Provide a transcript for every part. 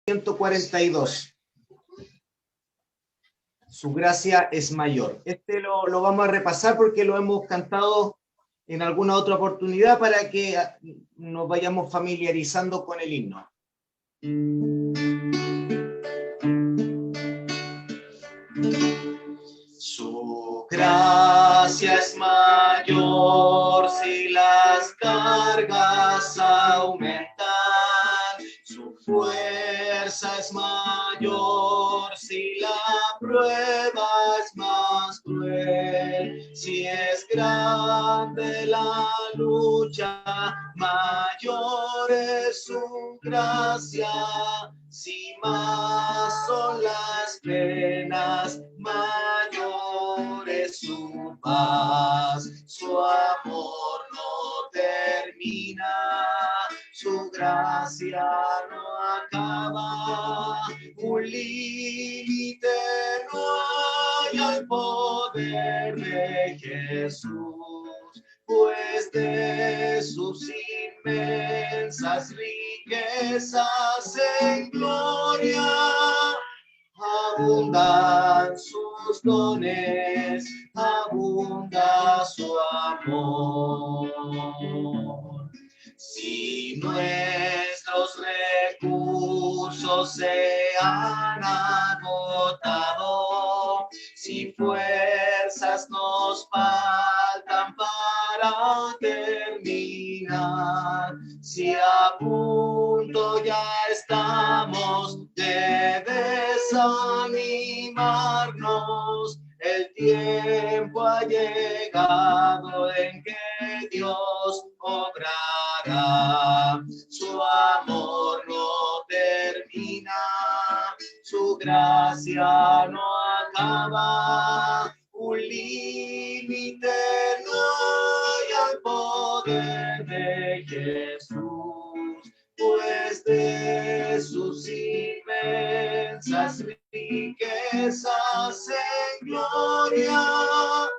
142. Su gracia es mayor. Este lo vamos a repasar porque lo hemos cantado en alguna otra oportunidad para que nos vayamos familiarizando con el himno. Su gracia es mayor si las cargas aumentan. Su fuerza es mayor si la prueba es más cruel. Si es grande la lucha, mayor es su gracia. Si más son las penas, mayor es su paz. Su amor no termina, su gracia no acaba. Un límite no hay al poder de Jesús, pues de sus inmensas riquezas en gloria abundan sus dones, abunda su amor. Si nuestros recursos se han agotado, si fuerzas nos faltan para terminar, si a punto ya estamos de desanimarnos, el tiempo ha llegado en que Dios obrará. Su amor no termina, su gracia no acaba. Un límite no hay al poder de Jesús, pues de sus inmensas riquezas en gloria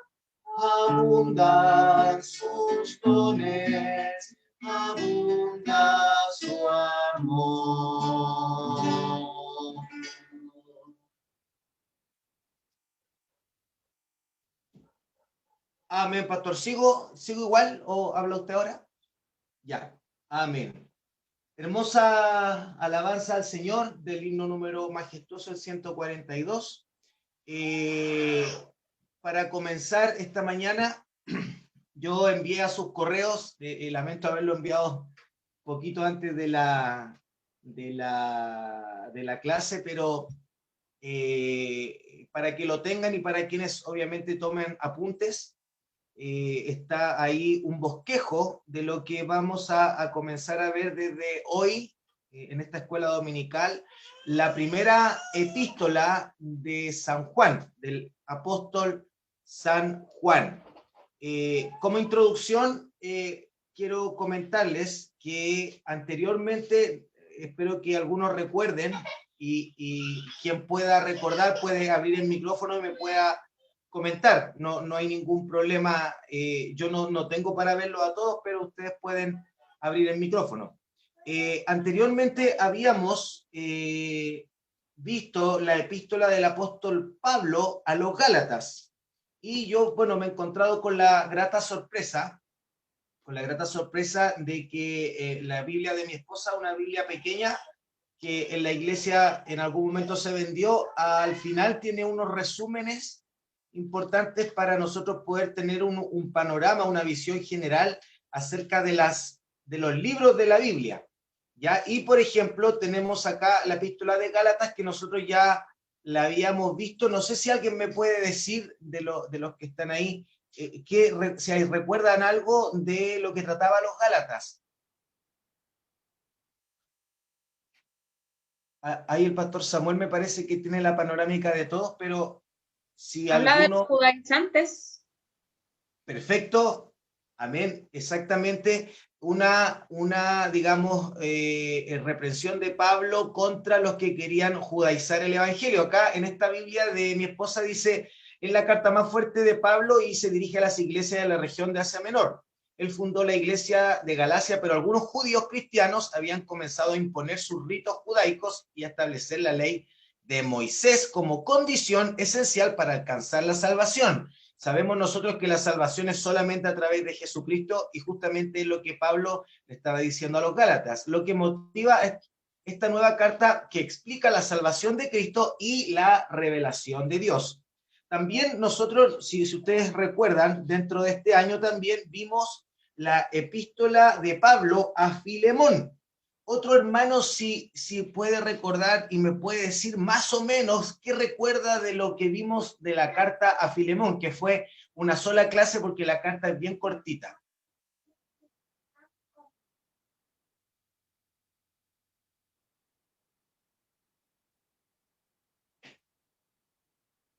abundan sus dones, abunda su amor. Amén, pastor. ¿Sigo igual o habla usted ahora? Ya, amén. Hermosa alabanza al Señor del himno número majestuoso, el 142. Para comenzar esta mañana, yo envié a sus correos, lamento haberlo enviado poquito antes de la clase, pero para que lo tengan y para quienes obviamente tomen apuntes, está ahí un bosquejo de lo que vamos a comenzar a ver desde hoy en esta escuela dominical, la primera epístola de San Juan, del apóstol San Juan. Como introducción, quiero comentarles que anteriormente, espero que algunos recuerden, y quien pueda recordar puede abrir el micrófono y me pueda comentar, no hay ningún problema, yo no tengo para verlo a todos, pero ustedes pueden abrir el micrófono. Anteriormente habíamos visto la epístola del apóstol Pablo a los Gálatas, y yo, bueno, me he encontrado con la grata sorpresa de que la Biblia de mi esposa, una Biblia pequeña, que en la iglesia en algún momento se vendió, al final tiene unos resúmenes importantes para nosotros poder tener un panorama, una visión general acerca de los libros de la Biblia, ¿ya? Y, por ejemplo, tenemos acá la epístola de Gálatas, que nosotros ya la habíamos visto. No sé si alguien me puede decir de los que están ahí, si recuerdan algo de lo que trataba los Gálatas. Ahí el pastor Samuel me parece que tiene la panorámica de todos, pero si habla alguno... de los judaizantes. Perfecto, amén, exactamente, una digamos, reprensión de Pablo contra los que querían judaizar el evangelio. Acá en esta Biblia de mi esposa dice, es la carta más fuerte de Pablo y se dirige a las iglesias de la región de Asia Menor. Él fundó la iglesia de Galacia, pero algunos judíos cristianos habían comenzado a imponer sus ritos judaicos y a establecer la ley de Moisés como condición esencial para alcanzar la salvación. Sabemos nosotros que la salvación es solamente a través de Jesucristo, y justamente es lo que Pablo le estaba diciendo a los Gálatas. Lo que motiva esta nueva carta que explica la salvación de Cristo y la revelación de Dios. También nosotros, si ustedes recuerdan, dentro de este año también vimos la epístola de Pablo a Filemón. Otro hermano, si puede recordar y me puede decir más o menos qué recuerda de lo que vimos de la carta a Filemón, que fue una sola clase porque la carta es bien cortita.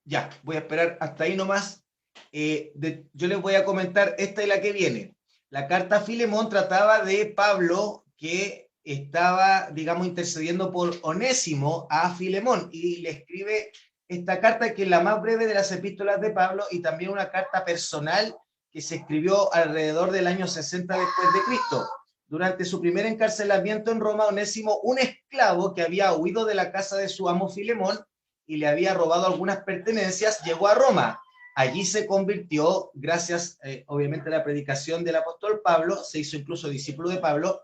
Ya, voy a esperar hasta ahí nomás. Yo les voy a comentar, esta es la que viene. La carta a Filemón trataba de Pablo, que estaba, digamos, intercediendo por Onésimo a Filemón, y le escribe esta carta, que es la más breve de las epístolas de Pablo, y también una carta personal que se escribió alrededor del año 60 después de Cristo. Durante su primer encarcelamiento en Roma, Onésimo, un esclavo que había huido de la casa de su amo Filemón y le había robado algunas pertenencias, llegó a Roma. Allí se convirtió, gracias obviamente a la predicación del apóstol Pablo, se hizo incluso discípulo de Pablo.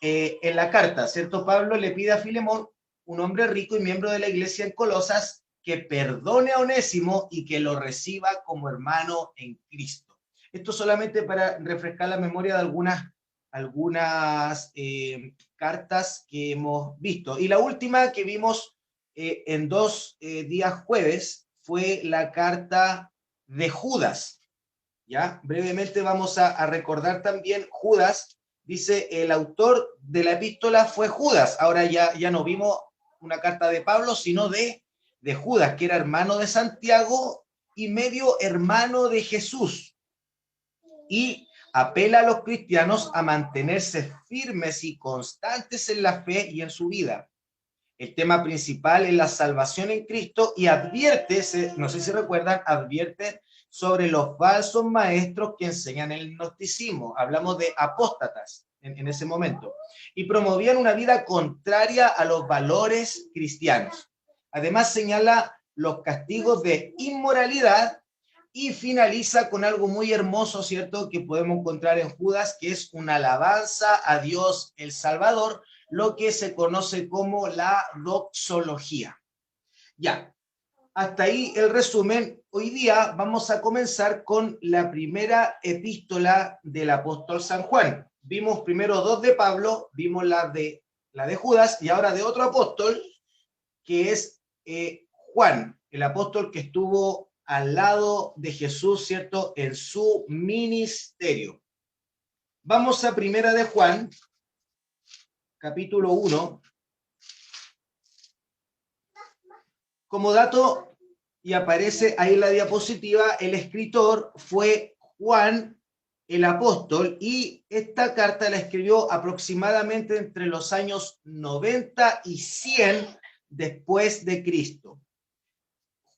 En la carta, ¿cierto? Pablo le pide a Filemón, un hombre rico y miembro de la iglesia en Colosas, que perdone a Onésimo y que lo reciba como hermano en Cristo. Esto solamente para refrescar la memoria de algunas cartas que hemos visto. Y la última que vimos en dos días jueves fue la carta de Judas. ¿Ya? Brevemente vamos a recordar también Judas. Dice, el autor de la epístola fue Judas. Ahora ya no vimos una carta de Pablo, sino de Judas, que era hermano de Santiago y medio hermano de Jesús. Y apela a los cristianos a mantenerse firmes y constantes en la fe y en su vida. El tema principal es la salvación en Cristo, y advierte, no sé si recuerdan, advierte sobre los falsos maestros que enseñan el gnosticismo. Hablamos de apóstatas en ese momento. Y promovían una vida contraria a los valores cristianos. Además señala los castigos de inmoralidad y finaliza con algo muy hermoso, ¿cierto?, que podemos encontrar en Judas, que es una alabanza a Dios el Salvador, lo que se conoce como la doxología. Ya, hasta ahí el resumen. Hoy día vamos a comenzar con la primera epístola del apóstol San Juan. Vimos primero dos de Pablo, vimos la de Judas, y ahora de otro apóstol, que es Juan, el apóstol que estuvo al lado de Jesús, ¿cierto?, en su ministerio. Vamos a primera de Juan, capítulo 1. Como dato, y aparece ahí en la diapositiva, el escritor fue Juan el apóstol, y esta carta la escribió aproximadamente entre los años 90 y 100 después de Cristo.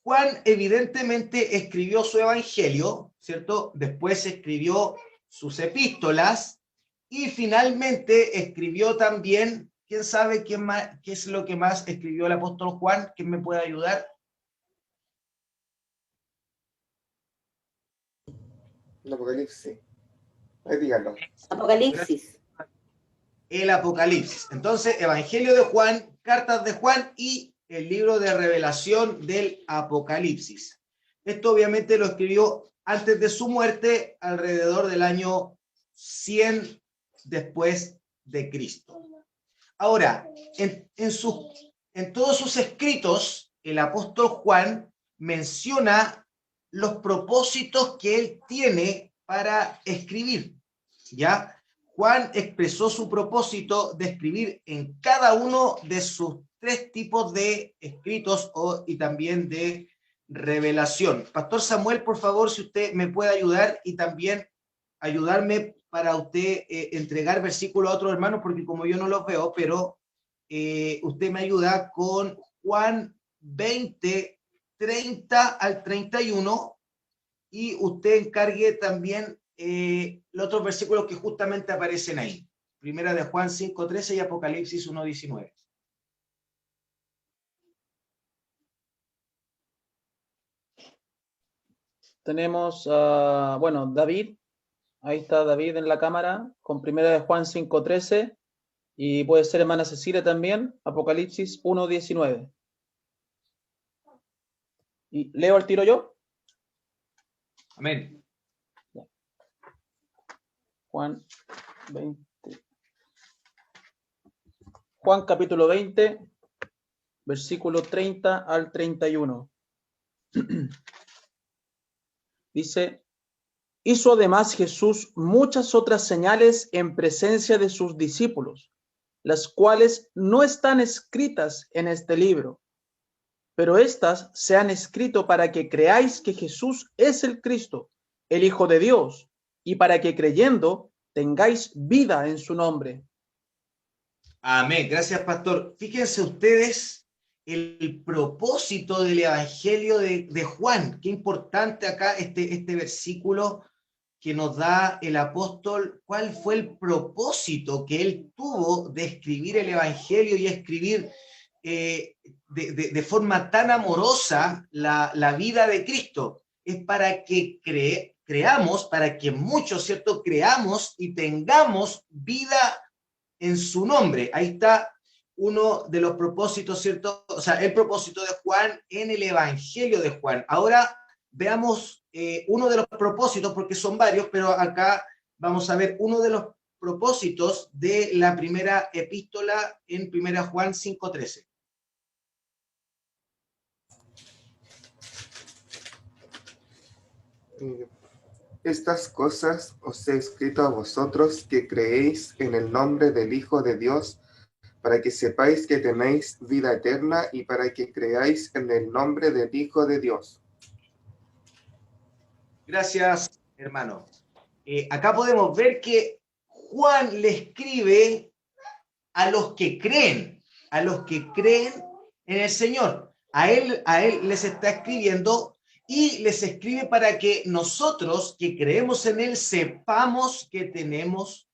Juan evidentemente escribió su evangelio, ¿cierto? Después escribió sus epístolas y finalmente escribió también, ¿quién sabe qué es lo que más escribió el apóstol Juan? ¿Quién me puede ayudar? El Apocalipsis. Ahí díganlo. Apocalipsis. El Apocalipsis. Entonces, Evangelio de Juan, cartas de Juan y el libro de revelación del Apocalipsis. Esto obviamente lo escribió antes de su muerte, alrededor del año 100 después de Cristo. Ahora, en todos sus escritos, el apóstol Juan menciona los propósitos que él tiene para escribir, ¿ya? Juan expresó su propósito de escribir en cada uno de sus tres tipos de escritos y también de revelación. Pastor Samuel, por favor, si usted me puede ayudar y también ayudarme para usted entregar versículos a otros hermanos, porque como yo no los veo, pero usted me ayuda con Juan 20, 30 al 31, y usted encargue también los otros versículos que justamente aparecen ahí. Primera de Juan 5:13 y Apocalipsis 1:19. Tenemos, bueno, David. Ahí está David en la cámara con Primera de Juan 5:13 y puede ser hermana Cecilia también, Apocalipsis 1:19. ¿Y leo al tiro yo? Amén. Juan 20. Juan capítulo 20, versículo 30 al 31. Dice, hizo además Jesús muchas otras señales en presencia de sus discípulos, las cuales no están escritas en este libro, pero éstas se han escrito para que creáis que Jesús es el Cristo, el Hijo de Dios, y para que creyendo tengáis vida en su nombre. Amén. Gracias, pastor. Fíjense ustedes el propósito del Evangelio de Juan. Qué importante acá este versículo que nos da el apóstol. ¿Cuál fue el propósito que él tuvo de escribir el Evangelio y escribir de forma tan amorosa la vida de Cristo? Es para que creamos, para que muchos, ¿cierto? Creamos y tengamos vida en su nombre. Ahí está uno de los propósitos, ¿cierto? O sea, el propósito de Juan en el Evangelio de Juan. Ahora veamos uno de los propósitos, porque son varios, pero acá vamos a ver uno de los propósitos de la primera epístola en 1 Juan 5:13. Estas cosas os he escrito a vosotros que creéis en el nombre del Hijo de Dios, para que sepáis que tenéis vida eterna y para que creáis en el nombre del Hijo de Dios. Gracias, hermano. Acá podemos ver que Juan le escribe a los que creen en el Señor. A él les está escribiendo y les escribe para que nosotros que creemos en Él sepamos que tenemos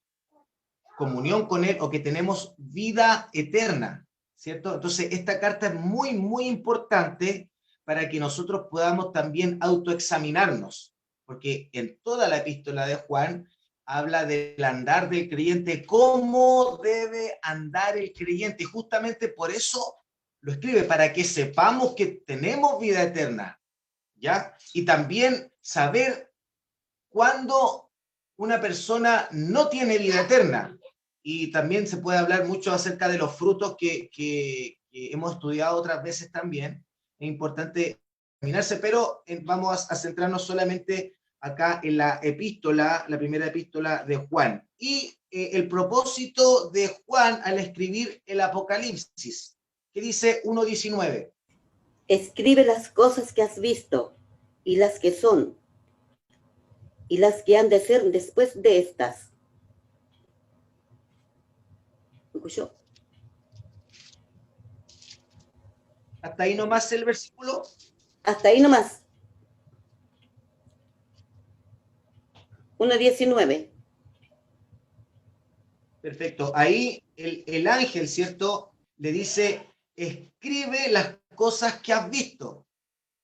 comunión con Él o que tenemos vida eterna, ¿cierto? Entonces, esta carta es muy, muy importante para que nosotros podamos también autoexaminarnos, porque en toda la epístola de Juan habla del andar del creyente, cómo debe andar el creyente, y justamente por eso lo escribe, para que sepamos que tenemos vida eterna, ¿ya? Y también saber cuándo una persona no tiene vida eterna. Y también se puede hablar mucho acerca de los frutos que hemos estudiado otras veces también. Es importante examinarse, pero vamos a centrarnos solamente acá en la epístola, la primera epístola de Juan. Y el propósito de Juan al escribir el Apocalipsis, que dice 1:19. Escribe las cosas que has visto y las que son y las que han de ser después de estas. ¿Me escuchó? Hasta ahí nomás el versículo. Hasta ahí nomás. 1:19. Perfecto. Ahí el ángel, ¿cierto? Le dice, escribe las cosas que has visto.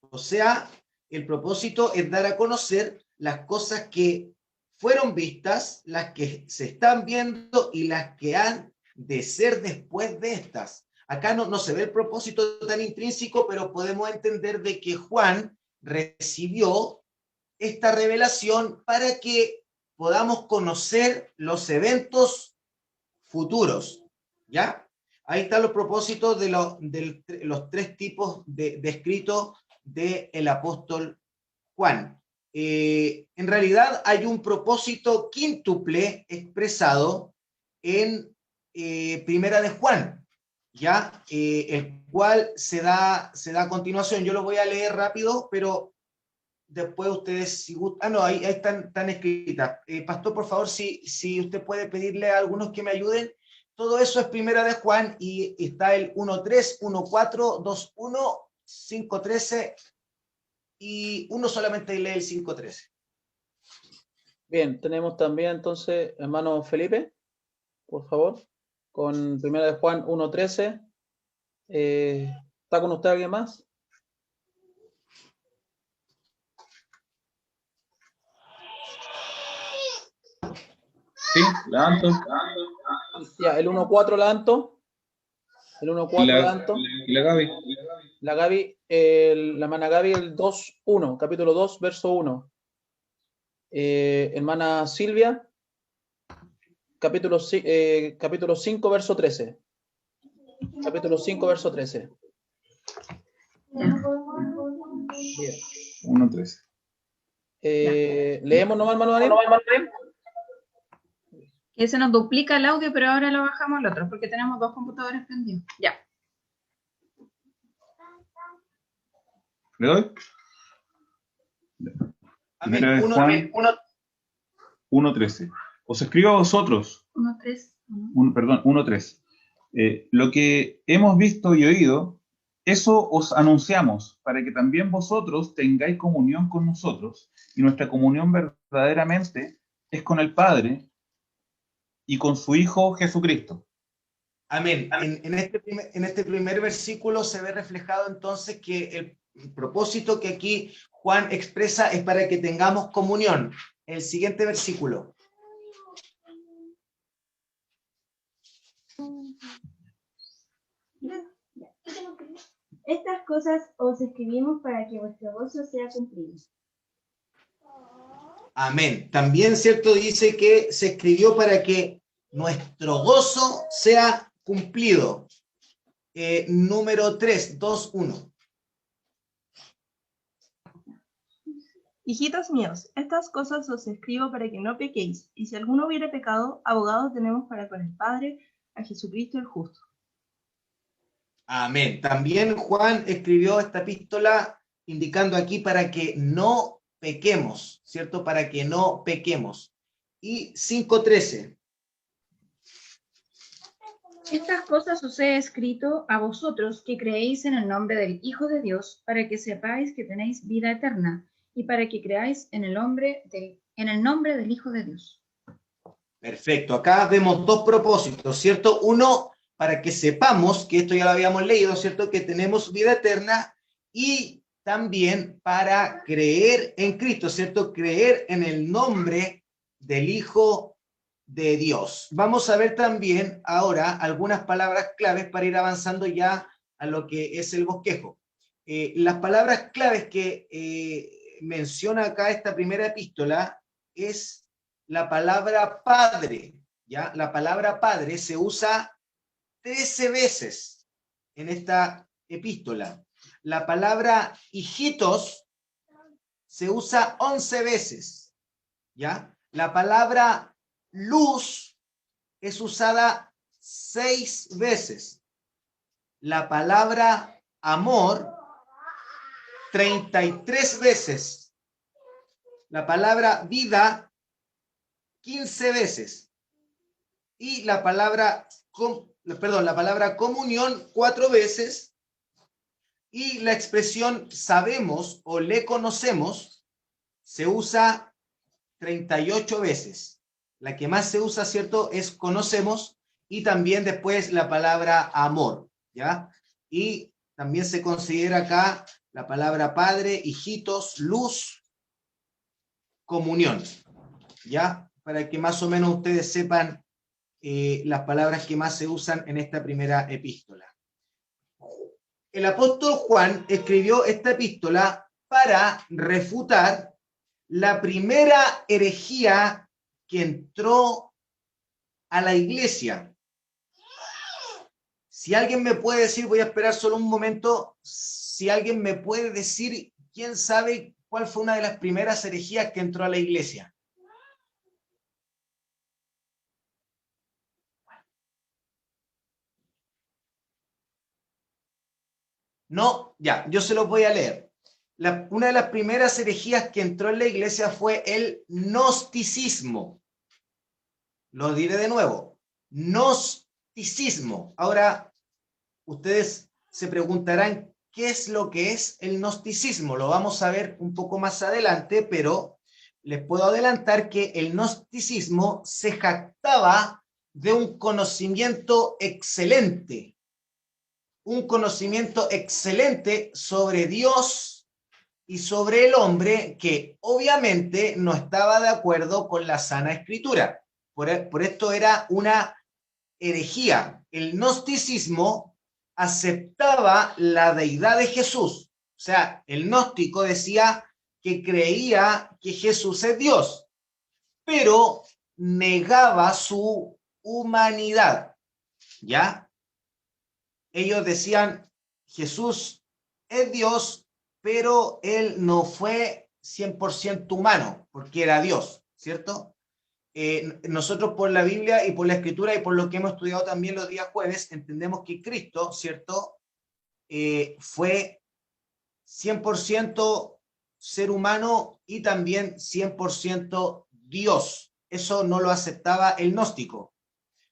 O sea, el propósito es dar a conocer las cosas que fueron vistas, las que se están viendo y las que han de ser después de estas. Acá no se ve el propósito tan intrínseco, pero podemos entender de que Juan recibió esta revelación para que podamos conocer los eventos futuros, ¿ya? Ahí están los propósitos de los tres tipos de escritos del apóstol Juan. En realidad hay un propósito quíntuple expresado en Primera de Juan, ¿ya? El cual se da a continuación. Yo lo voy a leer rápido, pero después ustedes, si gustan, ahí están escritas. Pastor, por favor, si usted puede pedirle a algunos que me ayuden. Todo eso es Primera de Juan y está el 1:3, 1:4, 2:1, 5:13 y uno solamente lee el 5:13. Bien, tenemos también entonces, hermano Felipe, por favor, con 1 de Juan 1:13. ¿Está con usted alguien más? Sí, levanto. Ya, el 1:4 la Anto. El 1:4 la Anto. Y la Gaby. La Gaby, la hermana Gaby, el 2:1, capítulo 2, verso 1. Hermana Silvia, capítulo 5, verso 13. Capítulo 5, verso 13. Bien. 1:13. Leemos nomás, hermano Daniel. Que se nos duplica el audio, pero ahora lo bajamos al otro, porque tenemos 2 computadores prendidos. Ya. ¿Le doy? Amén. Primera de Juan 1:13. Os escribo a vosotros, 1:3. 1:3. Lo que hemos visto y oído, eso os anunciamos, para que también vosotros tengáis comunión con nosotros, y nuestra comunión verdaderamente es con el Padre y con su Hijo Jesucristo. Amén. En este primer versículo se ve reflejado entonces que el propósito que aquí Juan expresa es para que tengamos comunión. El siguiente versículo. Estas cosas os escribimos para que vuestro gozo sea cumplido. Amén. También, ¿cierto? Dice que se escribió para que nuestro gozo sea cumplido. Número 3, 2, 1. Hijitos míos, estas cosas os escribo para que no pequéis, y si alguno hubiera pecado, abogado tenemos para con el Padre, a Jesucristo el justo. Amén. También Juan escribió esta epístola indicando aquí para que no pequemos, ¿cierto? Para que no pequemos. Y 5:13. Estas cosas os he escrito a vosotros que creéis en el nombre del Hijo de Dios, para que sepáis que tenéis vida eterna, y para que creáis en el nombre del Hijo de Dios. Perfecto. Acá vemos 2 propósitos, ¿cierto? Uno, para que sepamos, que esto ya lo habíamos leído, ¿cierto? Que tenemos vida eterna, y también para creer en Cristo, ¿cierto? Creer en el nombre del Hijo de Dios. Vamos a ver también ahora algunas palabras claves para ir avanzando ya a lo que es el bosquejo. Las palabras claves que menciona acá esta primera epístola es la palabra Padre, ¿ya? La palabra Padre se usa 13 veces en esta epístola. La palabra hijitos se usa 11 veces, ¿ya? La palabra luz es usada 6 veces. La palabra amor, 33 veces. La palabra vida, 15 veces. Y la palabra comunión, 4 veces. Y la expresión sabemos o le conocemos se usa 38 veces. La que más se usa, ¿cierto?, es conocemos, y también después la palabra amor, ¿ya? Y también se considera acá la palabra padre, hijitos, luz, comunión, ¿ya? Para que más o menos ustedes sepan las palabras que más se usan en esta primera epístola. El apóstol Juan escribió esta epístola para refutar la primera herejía que entró a la iglesia. Si alguien me puede decir, voy a esperar solo un momento, si alguien me puede decir, ¿quién sabe cuál fue una de las primeras herejías que entró a la iglesia? No, ya, yo se los voy a leer. Una de las primeras herejías que entró en la iglesia fue el gnosticismo. Lo diré de nuevo. Gnosticismo. Ahora, ustedes se preguntarán, ¿qué es lo que es el gnosticismo? Lo vamos a ver un poco más adelante, pero les puedo adelantar que el gnosticismo se jactaba de un conocimiento excelente sobre Dios y sobre el hombre, que obviamente no estaba de acuerdo con la sana escritura. Por esto era una herejía. El gnosticismo aceptaba la deidad de Jesús. O sea, el gnóstico decía que creía que Jesús es Dios, pero negaba su humanidad, ¿ya? Ellos decían, Jesús es Dios, pero él no fue 100% humano, porque era Dios, ¿cierto? Nosotros por la Biblia y por la Escritura y por lo que hemos estudiado también los días jueves, entendemos que Cristo, ¿cierto? Fue 100% ser humano y también 100% Dios. Eso no lo aceptaba el gnóstico.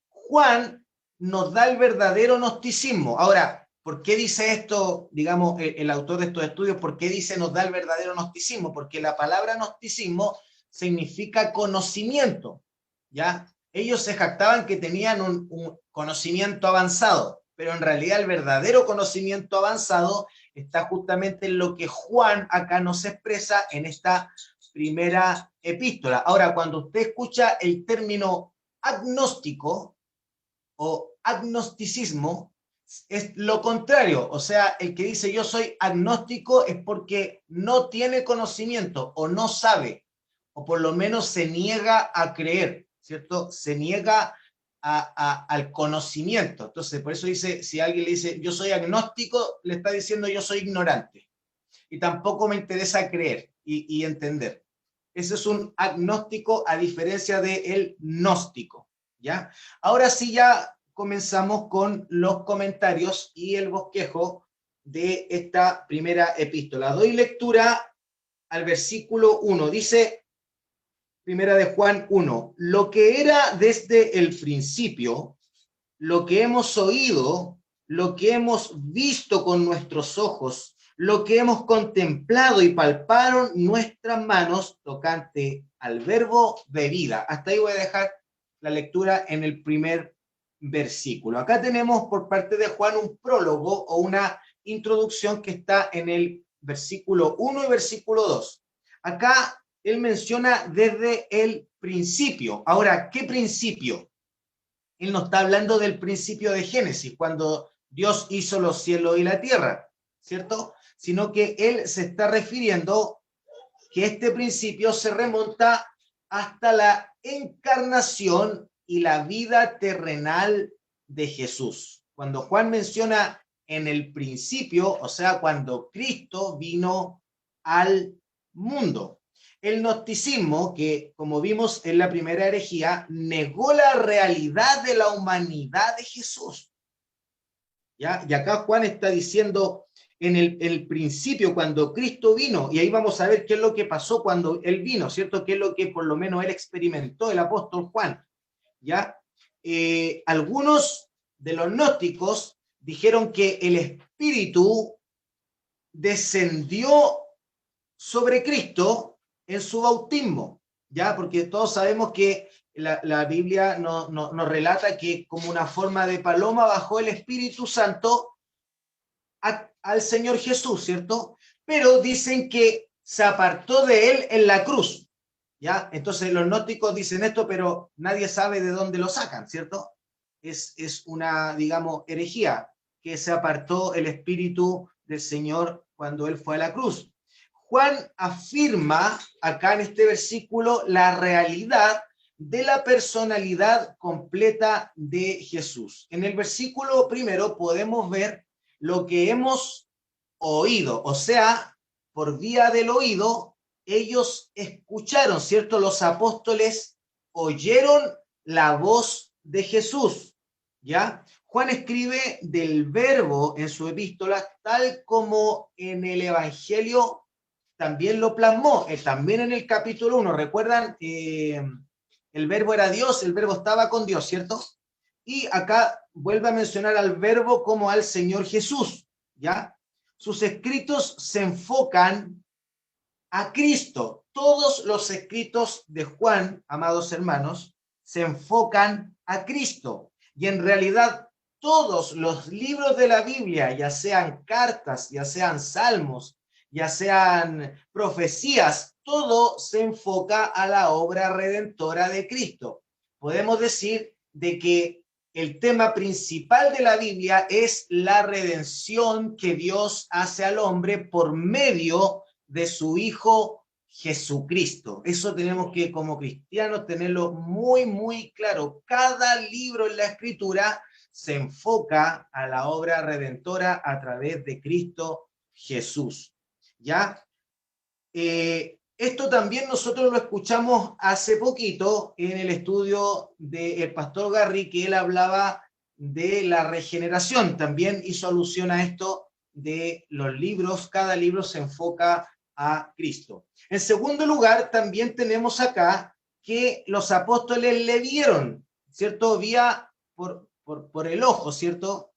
Juan nos da el verdadero gnosticismo. Ahora, ¿por qué dice esto, digamos, el autor de estos estudios? ¿Por qué dice nos da el verdadero gnosticismo? Porque la palabra gnosticismo significa conocimiento, ¿ya? Ellos se jactaban que tenían un conocimiento avanzado, pero en realidad el verdadero conocimiento avanzado está justamente en lo que Juan acá nos expresa en esta primera epístola. Ahora, cuando usted escucha el término agnóstico o agnosticismo, es lo contrario. O sea, el que dice yo soy agnóstico es porque no tiene conocimiento o no sabe, o por lo menos se niega a creer, ¿cierto? Se niega al conocimiento. Entonces, por eso dice, si alguien le dice yo soy agnóstico, le está diciendo yo soy ignorante y tampoco me interesa creer y entender. Ese es un agnóstico a diferencia del gnóstico, ¿ya? Ahora sí ya comenzamos con los comentarios y el bosquejo de esta primera epístola. Doy lectura al versículo 1. Dice, primera de Juan 1, lo que era desde el principio, lo que hemos oído, lo que hemos visto con nuestros ojos, lo que hemos contemplado y palparon nuestras manos tocante al verbo de vida. Hasta ahí voy a dejar la lectura en el primer versículo. Acá tenemos por parte de Juan un prólogo o una introducción que está en el versículo 1 y versículo 2. Acá él menciona desde el principio. Ahora, ¿qué principio? Él no está hablando del principio de Génesis, cuando Dios hizo los cielos y la tierra, ¿cierto? Sino que él se está refiriendo que este principio se remonta hasta la encarnación y la vida terrenal de Jesús. Cuando Juan menciona en el principio, o sea, cuando Cristo vino al mundo. El gnosticismo, que como vimos en la primera herejía, negó la realidad de la humanidad de Jesús. ¿Ya? Y acá Juan está diciendo en el principio, cuando Cristo vino, y ahí vamos a ver qué es lo que pasó cuando Él vino, ¿cierto? Qué es lo que por lo menos Él experimentó, el apóstol Juan, ¿ya? Algunos de los gnósticos dijeron que el Espíritu descendió sobre Cristo en su bautismo, ¿ya? Porque todos sabemos que la Biblia nos relata que como una forma de paloma bajó el Espíritu Santo al Señor Jesús, ¿cierto? Pero dicen que se apartó de él en la cruz, ¿ya? Entonces los gnósticos dicen esto, pero nadie sabe de dónde lo sacan, ¿cierto? Es una, digamos, herejía, que se apartó el Espíritu del Señor cuando él fue a la cruz. Juan afirma acá en este versículo la realidad de la personalidad completa de Jesús. En el versículo primero podemos ver lo que hemos oído, o sea, por vía del oído, ellos escucharon, ¿cierto? Los apóstoles oyeron la voz de Jesús, ¿ya? Juan escribe del verbo en su epístola, tal como en el Evangelio también lo plasmó, también en el capítulo 1, ¿recuerdan? El verbo era Dios, el verbo estaba con Dios, ¿cierto? Y acá vuelve a mencionar al verbo como al Señor Jesús, ¿ya? Sus escritos se enfocan a Cristo, todos los escritos de Juan, amados hermanos, se enfocan a Cristo. Y en realidad todos los libros de la Biblia, ya sean cartas, ya sean salmos, ya sean profecías, todo se enfoca a la obra redentora de Cristo. Podemos decir de que el tema principal de la Biblia es la redención que Dios hace al hombre por medio de su Hijo Jesucristo. Eso tenemos que, como cristianos, tenerlo muy, muy claro. Cada libro en la Escritura se enfoca a la obra redentora a través de Cristo Jesús. ¿Ya? Esto también nosotros lo escuchamos hace poquito en el estudio del pastor Garry, que él hablaba de la regeneración. También hizo alusión a esto de los libros, cada libro se enfoca a Cristo. En segundo lugar, también tenemos acá que los apóstoles le vieron, ¿cierto? Vía por el ojo, ¿cierto?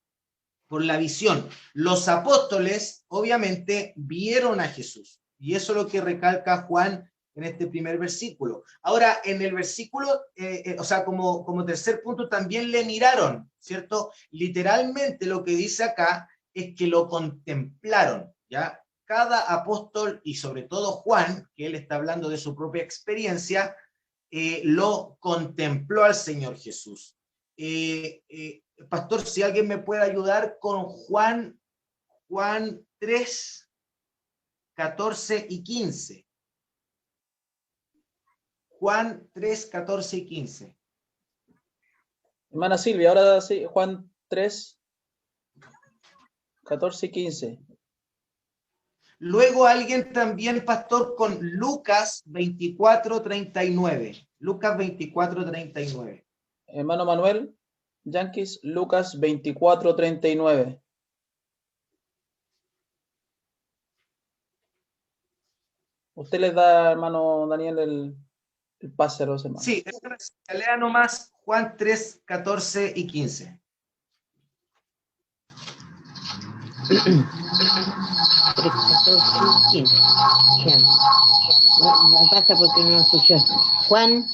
Por la visión. Los apóstoles, obviamente, vieron a Jesús. Y eso es lo que recalca Juan en este primer versículo. Ahora, en el versículo, o sea, como tercer punto, también le miraron, ¿cierto? Literalmente lo que dice acá es que lo contemplaron, ¿ya? Cada apóstol, y sobre todo Juan, que él está hablando de su propia experiencia, lo contempló al Señor Jesús. Pastor, si alguien me puede ayudar con Juan 3, 14 y 15. Juan 3, 14 y 15. Hermana Silvia, ahora sí, Juan 3, 14 y 15. Luego alguien también, pastor, con Lucas 24, 39. Lucas 24, 39. Hermano Manuel, Yanquis, Lucas 24, 39. Usted les da, hermano Daniel, el pase a los hermanos. Sí, lea nomás Juan 3, 14 y 15. 3, 14 y 15. Ya. No pasa porque no lo escuchaste. Juan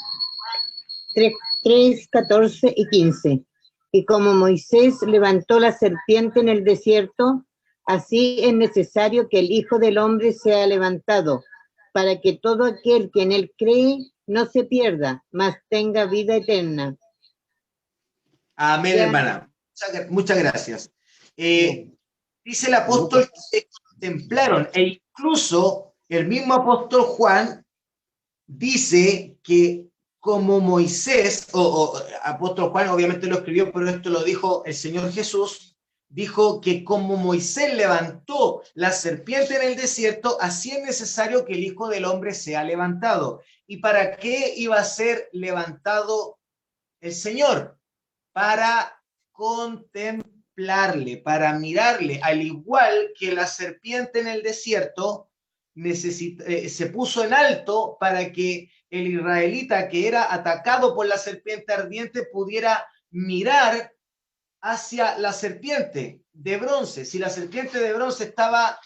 3, 14 y 15. Y como Moisés levantó la serpiente en el desierto, así es necesario que el Hijo del Hombre sea levantado, para que todo aquel que en él cree no se pierda, mas tenga vida eterna. Amén, Ya. hermana. Muchas gracias. Dice el apóstol que se contemplaron, e incluso el mismo apóstol Juan dice que como Moisés, apóstol Juan obviamente lo escribió, pero esto lo dijo el Señor Jesús, dijo que como Moisés levantó la serpiente en el desierto, así es necesario que el Hijo del Hombre sea levantado. ¿Y para qué iba a ser levantado el Señor? Para contemplarle, para mirarle, al igual que la serpiente en el desierto se puso en alto para que el israelita que era atacado por la serpiente ardiente pudiera mirar hacia la serpiente de bronce. Si la serpiente de bronce estaba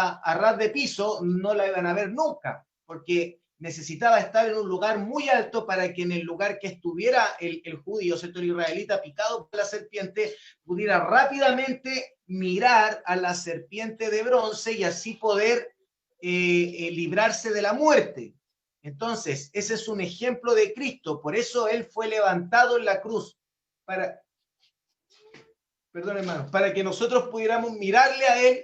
a ras de piso, no la iban a ver nunca, porque necesitaba estar en un lugar muy alto para que en el lugar que estuviera el judío, ¿cierto? El israelita picado por la serpiente, pudiera rápidamente mirar a la serpiente de bronce y así poder librarse de la muerte. Entonces, ese es un ejemplo de Cristo, por eso Él fue levantado en la cruz, perdón hermano, para que nosotros pudiéramos mirarle a Él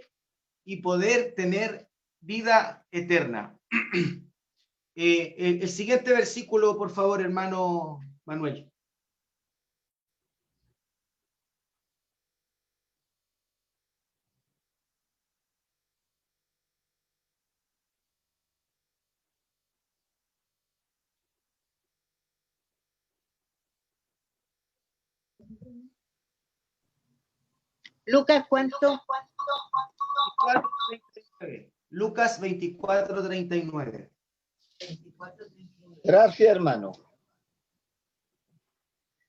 y poder tener vida eterna. El siguiente versículo, por favor, hermano Manuel. Lucas, ¿cuánto? Lucas 24, 39. Gracias, hermano.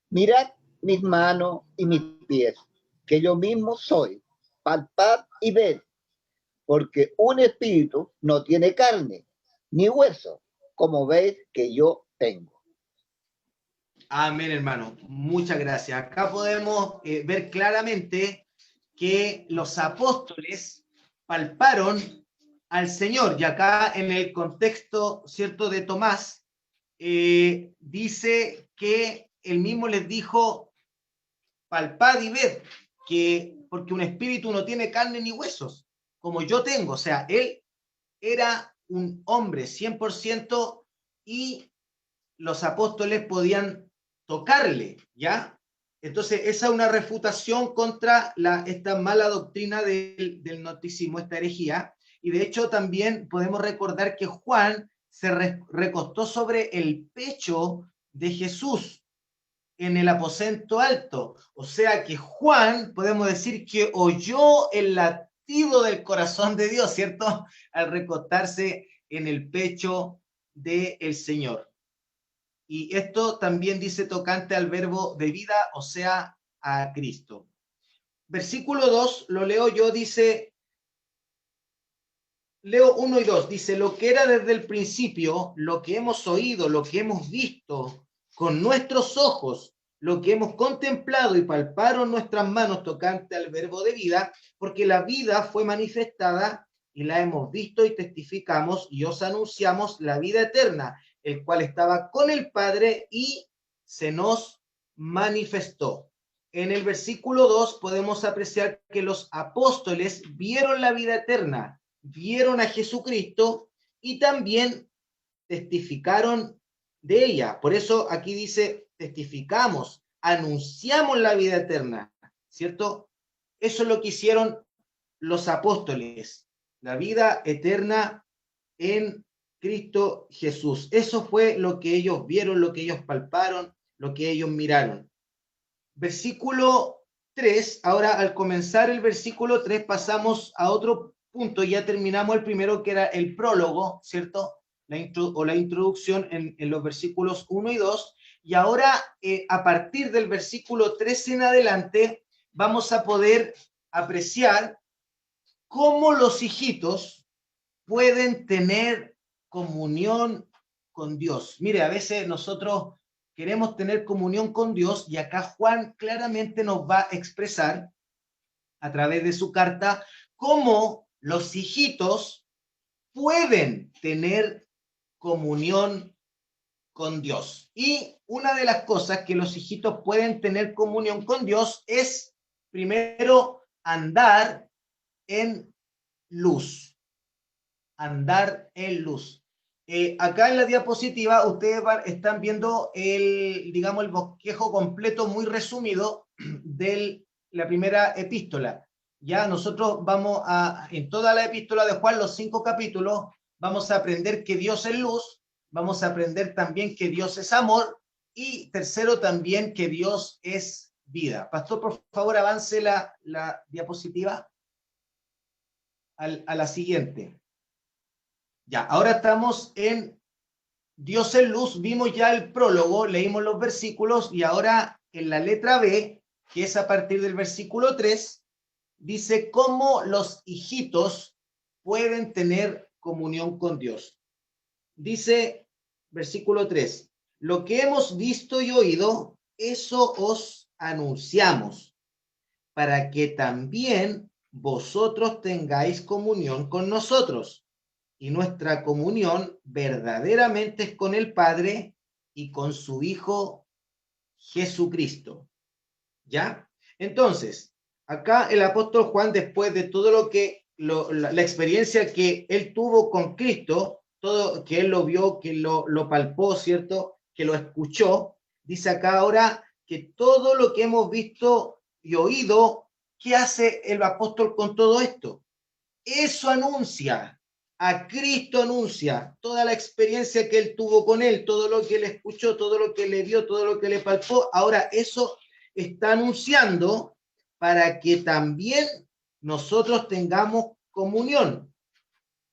Mirad mis manos y mis pies, que yo mismo soy. Palpad y ved, porque un espíritu no tiene carne, ni hueso, como veis que yo tengo. Amén, hermano. Muchas gracias. Acá podemos ver claramente que los apóstoles palparon al Señor. Y acá en el contexto, ¿cierto?, de Tomás, dice que él mismo les dijo, palpad y ved, que porque un espíritu no tiene carne ni huesos, como yo tengo. O sea, él era un hombre 100% y los apóstoles podían tocarle, ¿ya? Entonces, esa es una refutación contra esta mala doctrina del gnosticismo, esta herejía. Y de hecho, también podemos recordar que Juan se recostó sobre el pecho de Jesús en el aposento alto. O sea que Juan, podemos decir que oyó el latido del corazón de Dios, ¿cierto? Al recostarse en el pecho del Señor. Y esto también dice tocante al verbo de vida, o sea, a Cristo. Versículo 2, lo leo yo, dice, leo 1 y 2, dice, lo que era desde el principio, lo que hemos oído, lo que hemos visto con nuestros ojos, lo que hemos contemplado y palparon nuestras manos tocante al verbo de vida, porque la vida fue manifestada y la hemos visto y testificamos y os anunciamos la vida eterna, el cual estaba con el Padre y se nos manifestó. En el versículo 2 podemos apreciar que los apóstoles vieron la vida eterna, vieron a Jesucristo y también testificaron de ella. Por eso aquí dice, testificamos, anunciamos la vida eterna, ¿cierto? Eso es lo que hicieron los apóstoles, la vida eterna en Cristo Jesús. Eso fue lo que ellos vieron, lo que ellos palparon, lo que ellos miraron. Versículo 3, ahora al comenzar el versículo 3 pasamos a otro punto, ya terminamos el primero que era el prólogo, ¿cierto? La introducción en los versículos 1 y 2, y ahora a partir del versículo 3 en adelante vamos a poder apreciar cómo los hijitos pueden tener comunión con Dios. Mire, a veces nosotros queremos tener comunión con Dios y acá Juan claramente nos va a expresar a través de su carta cómo los hijitos pueden tener comunión con Dios. Y una de las cosas que los hijitos pueden tener comunión con Dios es, primero, andar en luz. Andar en luz. Acá en la diapositiva ustedes están viendo digamos, el bosquejo completo muy resumido de la primera epístola. Ya nosotros vamos en toda la epístola de Juan, los 5 capítulos, vamos a aprender que Dios es luz, vamos a aprender también que Dios es amor y tercero también que Dios es vida. Pastor, por favor, avance la diapositiva a la siguiente. Ya, ahora estamos en Dios es luz, vimos ya el prólogo, leímos los versículos y ahora en la letra B, que es a partir del versículo 3, dice cómo los hijitos pueden tener comunión con Dios. Dice versículo 3, lo que hemos visto y oído, eso os anunciamos, para que también vosotros tengáis comunión con nosotros. Y nuestra comunión verdaderamente es con el Padre y con su Hijo Jesucristo. ¿Ya? Entonces, acá el apóstol Juan, después de todo lo que, la experiencia que él tuvo con Cristo, todo que él lo vio, que lo palpó, ¿cierto? Que lo escuchó, dice acá ahora que todo lo que hemos visto y oído, ¿qué hace el apóstol con todo esto? Eso anuncia. A Cristo anuncia toda la experiencia que él tuvo con él, todo lo que él escuchó, todo lo que le vio, todo lo que le palpó. Ahora eso está anunciando para que también nosotros tengamos comunión,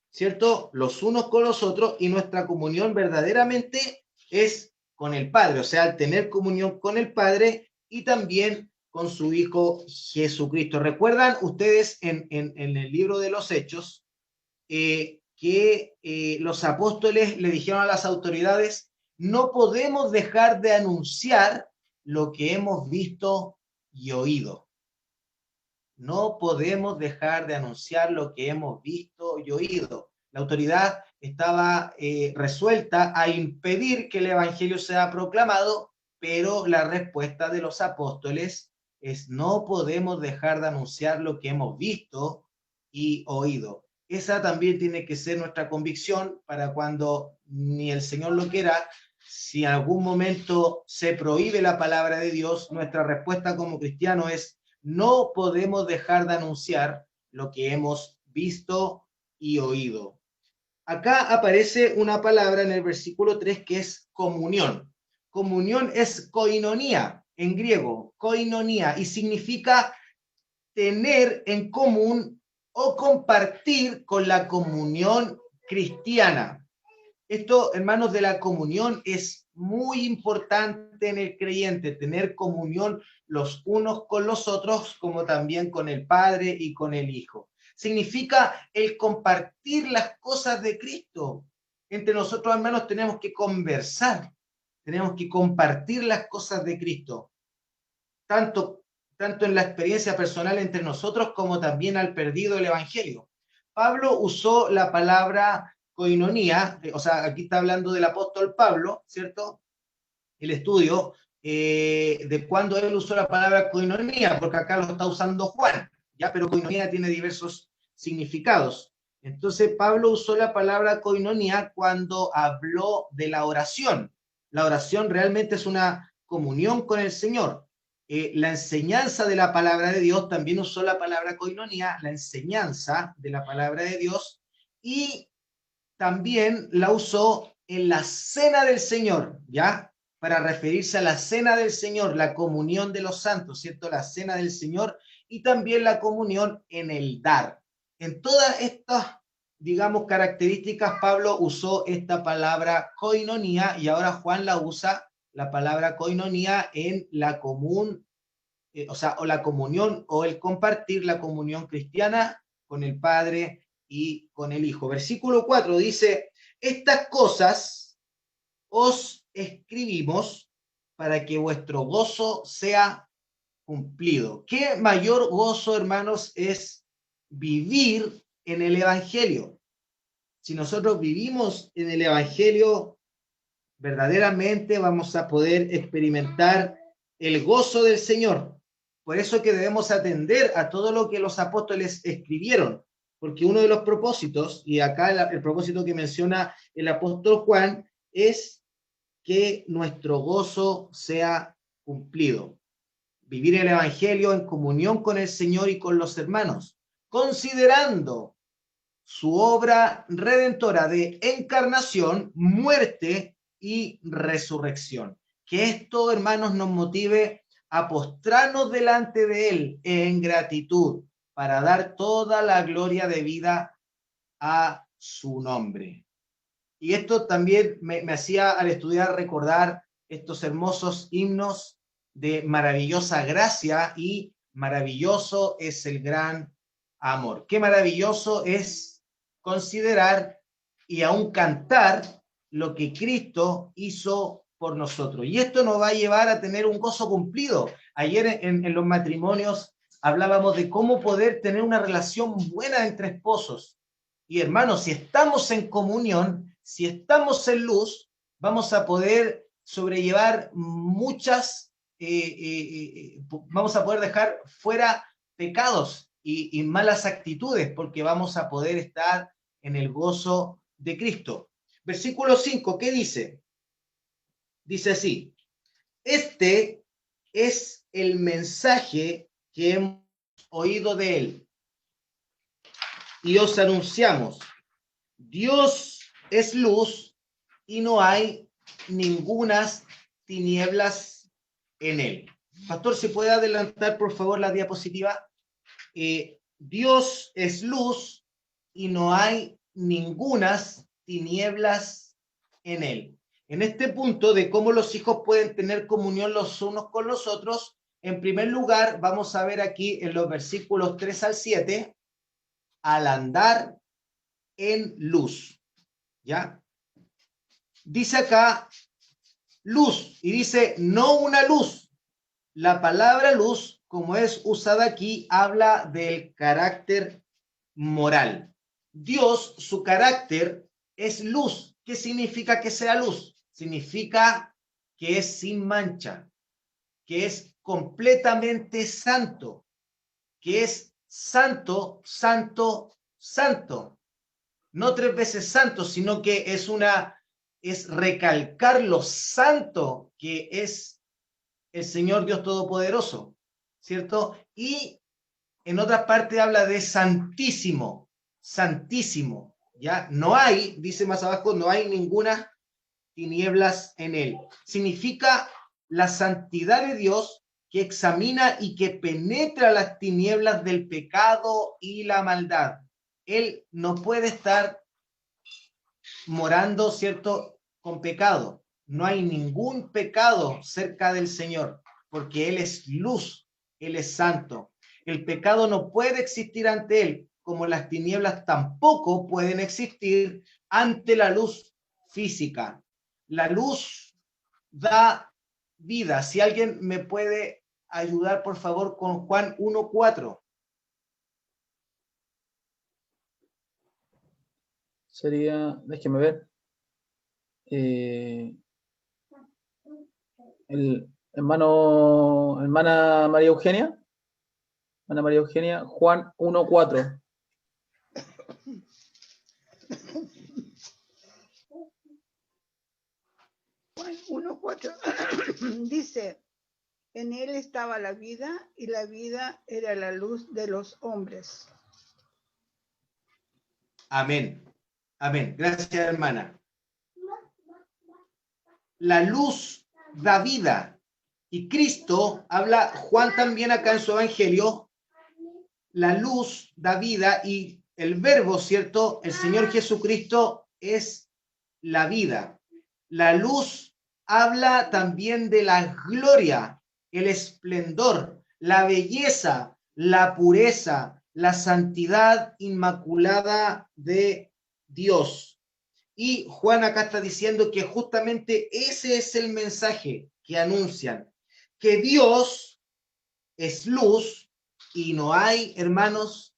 ¿cierto? Los unos con los otros y nuestra comunión verdaderamente es con el Padre, o sea, al tener comunión con el Padre y también con su Hijo Jesucristo. ¿Recuerdan ustedes en el libro de los Hechos? Que que los apóstoles le dijeron a las autoridades: no podemos dejar de anunciar lo que hemos visto y oído. No podemos dejar de anunciar lo que hemos visto y oído. La autoridad estaba resuelta a impedir que el evangelio sea proclamado, pero la respuesta de los apóstoles es: no podemos dejar de anunciar lo que hemos visto y oído. Esa también tiene que ser nuestra convicción para cuando ni el Señor lo quiera, si en algún momento se prohíbe la palabra de Dios, nuestra respuesta como cristianos es: no podemos dejar de anunciar lo que hemos visto y oído. Acá aparece una palabra en el versículo 3 que es comunión. Comunión es koinonía en griego, koinonía, y significa tener en común o compartir con la comunión cristiana. Esto, hermanos, de la comunión es muy importante en el creyente, tener comunión los unos con los otros, como también con el Padre y con el Hijo. Significa el compartir las cosas de Cristo. Entre nosotros, hermanos, tenemos que conversar, tenemos que compartir las cosas de Cristo, tanto en la experiencia personal entre nosotros como también al perdido del Evangelio. Pablo usó la palabra koinonía, o sea, aquí está hablando del apóstol Pablo, ¿cierto? El estudio de cuando él usó la palabra koinonía, porque acá lo está usando Juan, ¿ya? Pero koinonía tiene diversos significados. Entonces, Pablo usó la palabra koinonía cuando habló de la oración. La oración realmente es una comunión con el Señor. La enseñanza de la palabra de Dios, también usó la palabra koinonía, la enseñanza de la palabra de Dios, y también la usó en la cena del Señor, ¿ya? Para referirse a la cena del Señor, la comunión de los santos, ¿cierto? La cena del Señor, y también la comunión en el dar. En todas estas, digamos, características, Pablo usó esta palabra koinonía, y ahora Juan la usa, la palabra koinonía, en la común, o la comunión o el compartir la comunión cristiana con el Padre y con el Hijo. Versículo 4 dice: estas cosas os escribimos para que vuestro gozo sea cumplido. ¿Qué mayor gozo, hermanos, es vivir en el Evangelio? Si nosotros vivimos en el Evangelio, verdaderamente vamos a poder experimentar el gozo del Señor. Por eso que debemos atender a todo lo que los apóstoles escribieron, porque uno de los propósitos, y acá el propósito que menciona el apóstol Juan, es que nuestro gozo sea cumplido. Vivir el Evangelio en comunión con el Señor y con los hermanos, considerando su obra redentora de encarnación, muerte y resurrección. Que esto, hermanos, nos motive a postrarnos delante de Él en gratitud para dar toda la gloria de vida a su nombre. Y esto también me hacía, al estudiar, recordar estos hermosos himnos de maravillosa gracia y maravilloso es el gran amor. Qué maravilloso es considerar y aún cantar lo que Cristo hizo por nosotros. Y esto nos va a llevar a tener un gozo cumplido. Ayer en los matrimonios hablábamos de cómo poder tener una relación buena entre esposos. Y hermanos, si estamos en comunión, si estamos en luz, vamos a poder sobrellevar muchas, vamos a poder dejar fuera pecados y malas actitudes, porque vamos a poder estar en el gozo de Cristo. Versículo 5, ¿qué dice? Dice así: este es el mensaje que hemos oído de él y os anunciamos: Dios es luz y no hay ningunas tinieblas en él. Pastor, ¿se puede adelantar, por favor, la diapositiva? Dios es luz y no hay ningunas tinieblas en él. En este punto de cómo los hijos pueden tener comunión los unos con los otros, en primer lugar, vamos a ver aquí en los versículos 3 al 7, al andar en luz. ¿Ya? Dice acá luz y dice no una luz. La palabra luz, como es usada aquí, habla del carácter moral. Dios, su carácter es luz. ¿Qué significa que sea luz? Significa que es sin mancha, que es completamente santo, que es santo, santo, santo. No 3 veces santo, sino que es recalcar lo santo que es el Señor Dios Todopoderoso, ¿cierto? Y en otra parte habla de santísimo, santísimo, ¿ya? No hay, dice más abajo, no hay ninguna tinieblas en él. Significa la santidad de Dios que examina y que penetra las tinieblas del pecado y la maldad. Él no puede estar morando, ¿cierto?, con pecado. No hay ningún pecado cerca del Señor, porque Él es luz, Él es santo. El pecado no puede existir ante Él, como las tinieblas tampoco pueden existir ante la luz física. La luz da vida. Si alguien me puede ayudar, por favor, con Juan 1:4. Sería, déjeme ver. Hermana María Eugenia. Hermana María Eugenia, Juan 1:4. Juan 1:4 dice, en él estaba la vida y la vida era la luz de los hombres. Amén. Amén. Gracias, hermana. La luz da vida. Y Cristo habla, Juan también acá en su evangelio, la luz da vida y el verbo, ¿cierto? El Señor Jesucristo es la vida. La luz habla también de la gloria, el esplendor, la belleza, la pureza, la santidad inmaculada de Dios. Y Juan acá está diciendo que justamente ese es el mensaje que anuncian, que Dios es luz y no hay, hermanos,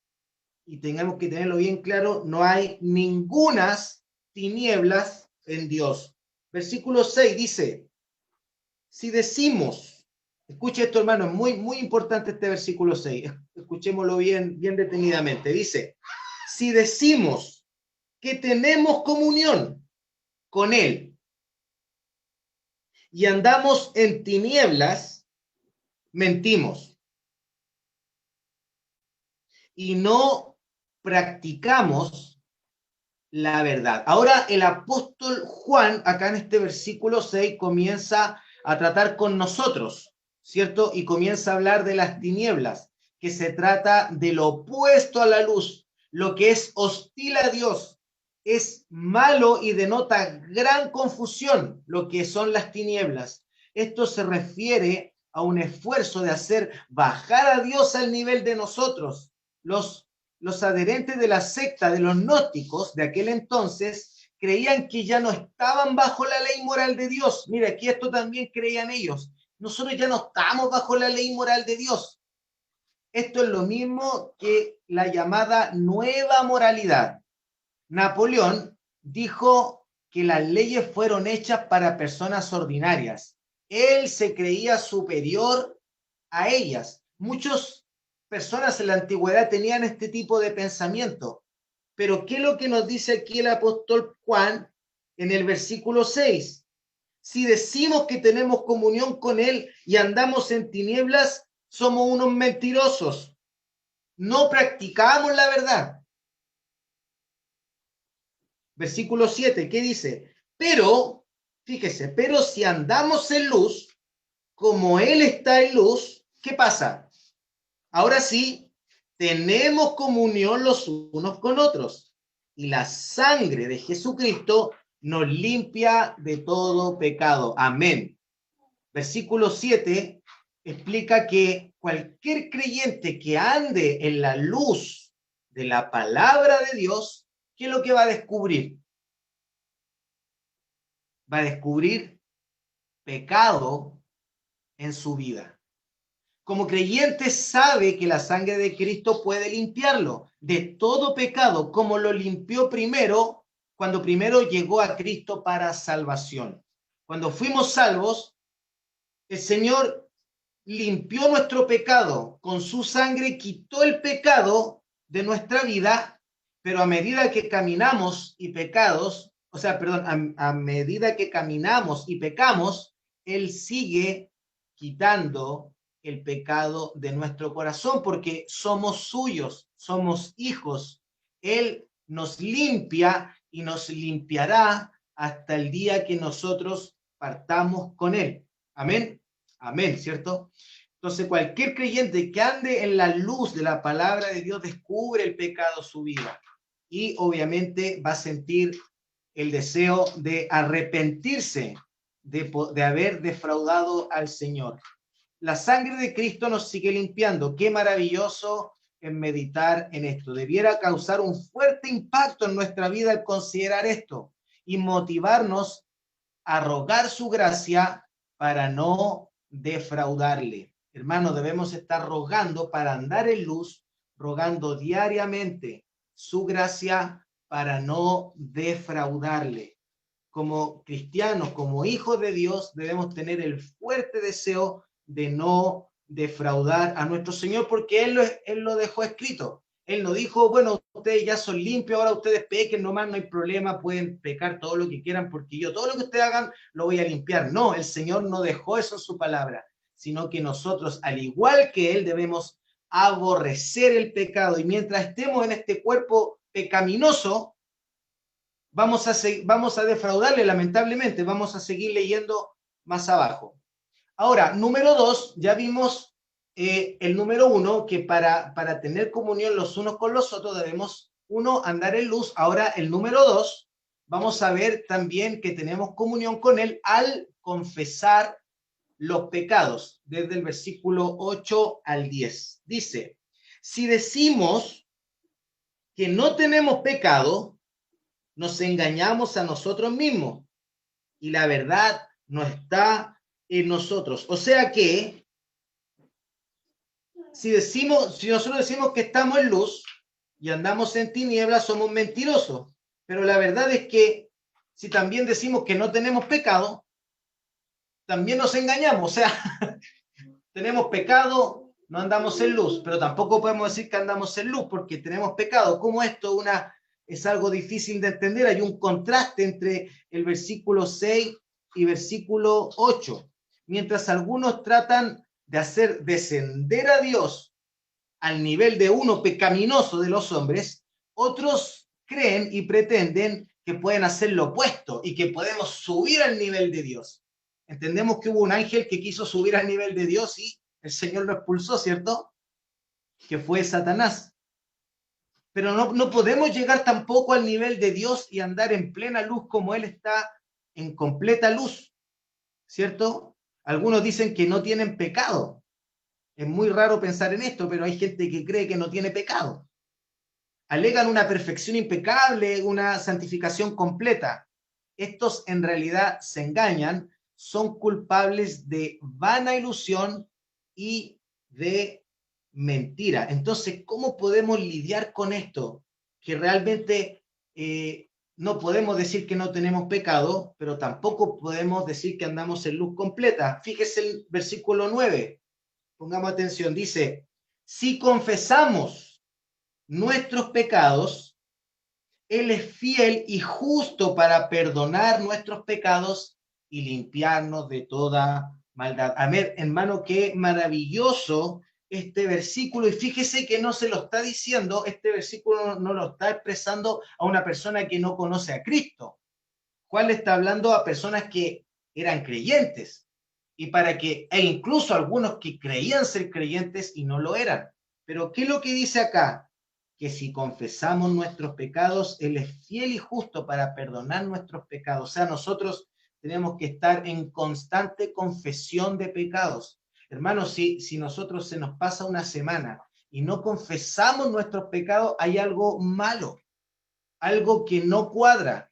y tengamos que tenerlo bien claro, no hay ningunas tinieblas en Dios. Versículo 6 dice, si decimos, escuche esto, hermano, es muy, muy importante este versículo 6, escuchémoslo bien, bien detenidamente, dice, si decimos que tenemos comunión con Él y andamos en tinieblas, mentimos y no practicamos la verdad. Ahora el apóstol Juan, acá en este versículo 6, comienza a tratar con nosotros, ¿cierto? Y comienza a hablar de las tinieblas, que se trata de lo opuesto a la luz, lo que es hostil a Dios, es malo y denota gran confusión lo que son las tinieblas. Esto se refiere a un esfuerzo de hacer bajar a Dios al nivel de nosotros. Los adherentes de la secta de los gnósticos de aquel entonces creían que ya no estaban bajo la ley moral de Dios. Mira, aquí esto también creían ellos. Nosotros ya no estamos bajo la ley moral de Dios. Esto es lo mismo que la llamada nueva moralidad. Napoleón dijo que las leyes fueron hechas para personas ordinarias. Él se creía superior a ellas. Muchas personas en la antigüedad tenían este tipo de pensamiento. Pero ¿qué es lo que nos dice aquí el apóstol Juan en el versículo 6? Si decimos que tenemos comunión con Él y andamos en tinieblas, somos unos mentirosos. No practicamos la verdad. Versículo 7, ¿qué dice? Pero, fíjese, pero si andamos en luz, como Él está en luz, ¿qué pasa? Ahora sí, tenemos comunión los unos con otros y la sangre de Jesucristo nos limpia de todo pecado. Amén. Versículo 7 explica que cualquier creyente que ande en la luz de la palabra de Dios ¿qué es lo que va a descubrir? Va a descubrir pecado en su vida. Como creyente sabe que la sangre de Cristo puede limpiarlo de todo pecado, como lo limpió primero, cuando primero llegó a Cristo para salvación. Cuando fuimos salvos, el Señor limpió nuestro pecado, con su sangre quitó el pecado de nuestra vida, pero a medida que caminamos y a medida que caminamos y pecamos, Él sigue quitando el pecado de nuestro corazón, porque somos suyos, somos hijos. Él nos limpia y nos limpiará hasta el día que nosotros partamos con Él. Amén. Amén, ¿cierto? Entonces, cualquier creyente que ande en la luz de la palabra de Dios descubre el pecado de su vida y obviamente va a sentir el deseo de arrepentirse de haber defraudado al Señor. La sangre de Cristo nos sigue limpiando. Qué maravilloso en meditar en esto. Debiera causar un fuerte impacto en nuestra vida al considerar esto y motivarnos a rogar su gracia para no defraudarle. Hermanos, debemos estar rogando para andar en luz, rogando diariamente su gracia para no defraudarle. Como cristianos, como hijos de Dios, debemos tener el fuerte deseo de no defraudar a nuestro Señor, porque Él lo dejó escrito. Él no dijo, bueno, ustedes ya son limpios, ahora ustedes pequen nomás, no hay problema, pueden pecar todo lo que quieran, porque yo todo lo que ustedes hagan lo voy a limpiar. No, el Señor no dejó eso en su palabra, sino que nosotros, al igual que Él, debemos aborrecer el pecado, y mientras estemos en este cuerpo pecaminoso, vamos a defraudarle, lamentablemente. Vamos a seguir leyendo más abajo. Ahora, número 2, ya vimos el número 1, que para tener comunión los unos con los otros debemos, andar en luz. Ahora, el número 2, vamos a ver también que tenemos comunión con Él al confesar los pecados, desde el versículo 8 al 10. Dice, si decimos que no tenemos pecado, nos engañamos a nosotros mismos y la verdad no está en nosotros. O sea que si nosotros decimos que estamos en luz y andamos en tinieblas, somos mentirosos. Pero la verdad es que si también decimos que no tenemos pecado, también nos engañamos. O sea, tenemos pecado, no andamos en luz, pero tampoco podemos decir que andamos en luz porque tenemos pecado. ¿Cómo esto es algo difícil de entender? Hay un contraste entre el versículo 6 y versículo 8. Mientras algunos tratan de hacer descender a Dios al nivel de uno pecaminoso de los hombres, otros creen y pretenden que pueden hacer lo opuesto y que podemos subir al nivel de Dios. Entendemos que hubo un ángel que quiso subir al nivel de Dios y el Señor lo expulsó, ¿cierto? Que fue Satanás. Pero no podemos llegar tampoco al nivel de Dios y andar en plena luz como Él está en completa luz, ¿cierto? Algunos dicen que no tienen pecado. Es muy raro pensar en esto, pero hay gente que cree que no tiene pecado. Alegan una perfección impecable, una santificación completa. Estos en realidad se engañan, son culpables de vana ilusión y de mentira. Entonces, ¿cómo podemos lidiar con esto? Que realmente no podemos decir que no tenemos pecado, pero tampoco podemos decir que andamos en luz completa. Fíjese el versículo 9. Pongamos atención. Dice, si confesamos nuestros pecados, Él es fiel y justo para perdonar nuestros pecados y limpiarnos de toda maldad. Amén, hermano, qué maravilloso este versículo. Y fíjese que no se lo está diciendo, este versículo no lo está expresando a una persona que no conoce a Cristo. Juan le está hablando a personas que eran creyentes e incluso algunos que creían ser creyentes y no lo eran. Pero ¿qué es lo que dice acá? Que si confesamos nuestros pecados, Él es fiel y justo para perdonar nuestros pecados. O sea, nosotros tenemos que estar en constante confesión de pecados. Hermanos, si nosotros se nos pasa una semana y no confesamos nuestros pecados, hay algo malo algo que no cuadra,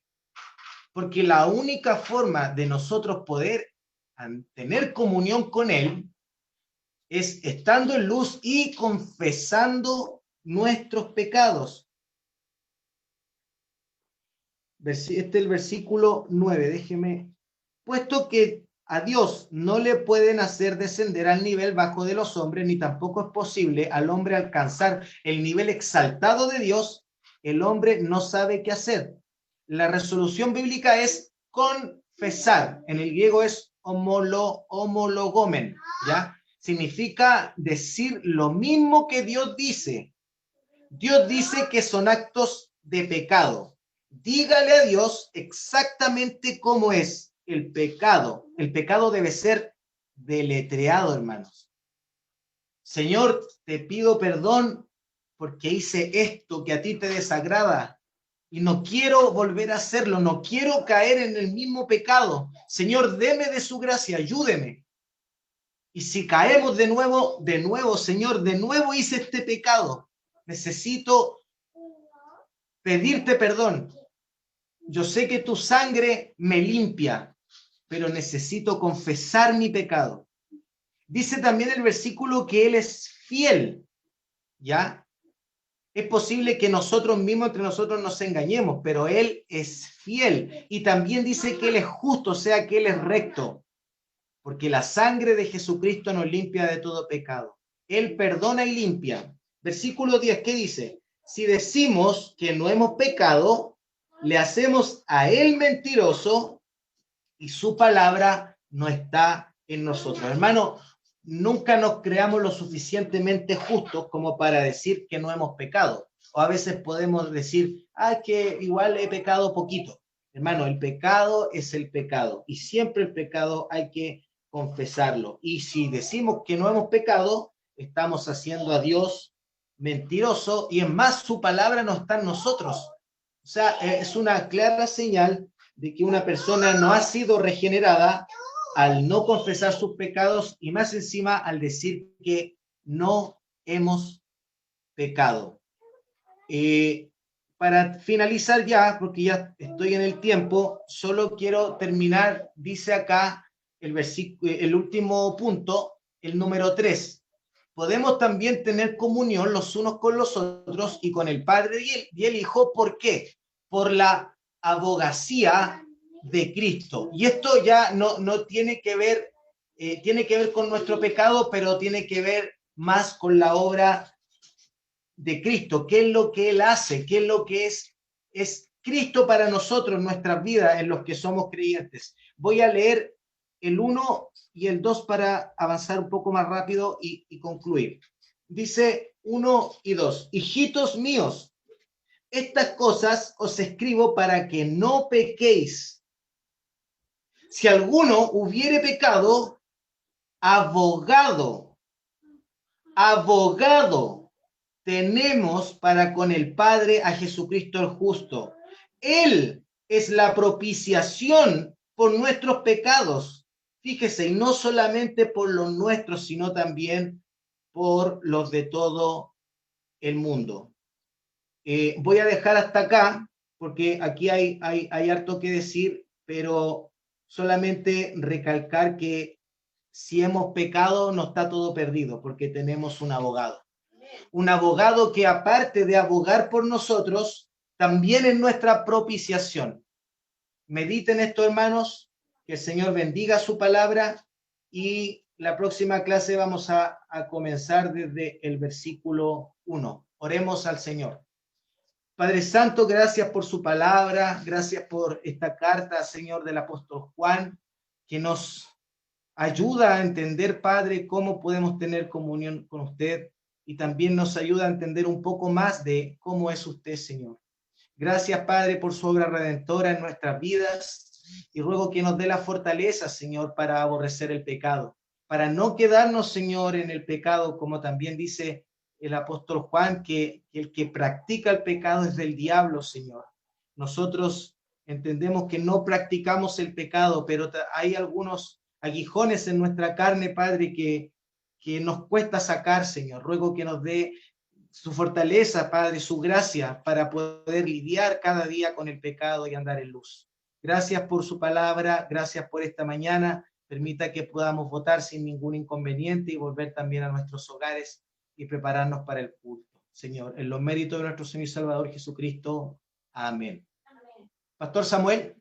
porque la única forma de nosotros poder tener comunión con Él es estando en luz y confesando nuestros pecados. Este es el versículo 9, déjeme. Puesto que a Dios no le pueden hacer descender al nivel bajo de los hombres, ni tampoco es posible al hombre alcanzar el nivel exaltado de Dios, el hombre no sabe qué hacer. La resolución bíblica es confesar. En el griego es homologomen, ¿ya? Significa decir lo mismo que Dios dice. Dios dice que son actos de pecado. Dígale a Dios exactamente cómo es el pecado. El pecado debe ser deletreado, hermanos. Señor, te pido perdón porque hice esto que a ti te desagrada y no quiero volver a hacerlo, no quiero caer en el mismo pecado. Señor, deme de su gracia, ayúdeme. Y si caemos de nuevo, Señor, de nuevo hice este pecado. Necesito pedirte perdón. Yo sé que tu sangre me limpia, pero necesito confesar mi pecado. Dice también el versículo que Él es fiel, ¿ya? Es posible que nosotros mismos, entre nosotros, nos engañemos, pero Él es fiel. Y también dice que Él es justo, o sea, que Él es recto, porque la sangre de Jesucristo nos limpia de todo pecado. Él perdona y limpia. Versículo 10, ¿qué dice? Si decimos que no hemos pecado, le hacemos a Él mentiroso y su palabra no está en nosotros. Hermano, nunca nos creamos lo suficientemente justos como para decir que no hemos pecado. O a veces podemos decir, que igual he pecado poquito. Hermano, el pecado es el pecado y siempre el pecado hay que confesarlo. Y si decimos que no hemos pecado, estamos haciendo a Dios mentiroso y en más su palabra no está en nosotros. O sea, es una clara señal de que una persona no ha sido regenerada al no confesar sus pecados y más encima al decir que no hemos pecado. Para finalizar ya, porque ya estoy en el tiempo, solo quiero terminar, dice acá el último punto, el número 3. Podemos también tener comunión los unos con los otros y con el Padre y el Hijo. ¿Por qué? Por la abogacía de Cristo. Y esto ya no tiene que ver, tiene que ver con nuestro pecado, pero tiene que ver más con la obra de Cristo. ¿Qué es lo que Él hace? ¿Qué es lo que es Cristo para nosotros en nuestras vidas, en los que somos creyentes? Voy a leer el 1 y el 2 para avanzar un poco más rápido y concluir. Dice 1 y 2. Hijitos míos, estas cosas os escribo para que no pequéis. Si alguno hubiere pecado, abogado tenemos para con el Padre a Jesucristo el justo. Él es la propiciación por nuestros pecados. Fíjese, y no solamente por los nuestros, sino también por los de todo el mundo. Voy a dejar hasta acá, porque aquí hay harto que decir, pero solamente recalcar que si hemos pecado no está todo perdido, porque tenemos un abogado. Un abogado que aparte de abogar por nosotros, también es nuestra propiciación. Mediten esto, hermanos, que el Señor bendiga su palabra y la próxima clase vamos a comenzar desde el versículo 1. Oremos al Señor. Padre Santo, gracias por su palabra, gracias por esta carta, Señor, del apóstol Juan, que nos ayuda a entender, Padre, cómo podemos tener comunión con usted y también nos ayuda a entender un poco más de cómo es usted, Señor. Gracias, Padre, por su obra redentora en nuestras vidas y ruego que nos dé la fortaleza, Señor, para aborrecer el pecado, para no quedarnos, Señor, en el pecado, como también dice el apóstol Juan, que el que practica el pecado es del diablo, Señor. Nosotros entendemos que no practicamos el pecado, pero hay algunos aguijones en nuestra carne, Padre, que nos cuesta sacar, Señor. Ruego que nos dé su fortaleza, Padre, su gracia para poder lidiar cada día con el pecado y andar en luz. Gracias por su palabra, gracias por esta mañana. Permita que podamos votar sin ningún inconveniente y volver también a nuestros hogares y prepararnos para el culto. Señor, en los méritos de nuestro Señor y Salvador Jesucristo. Amén. Pastor Samuel.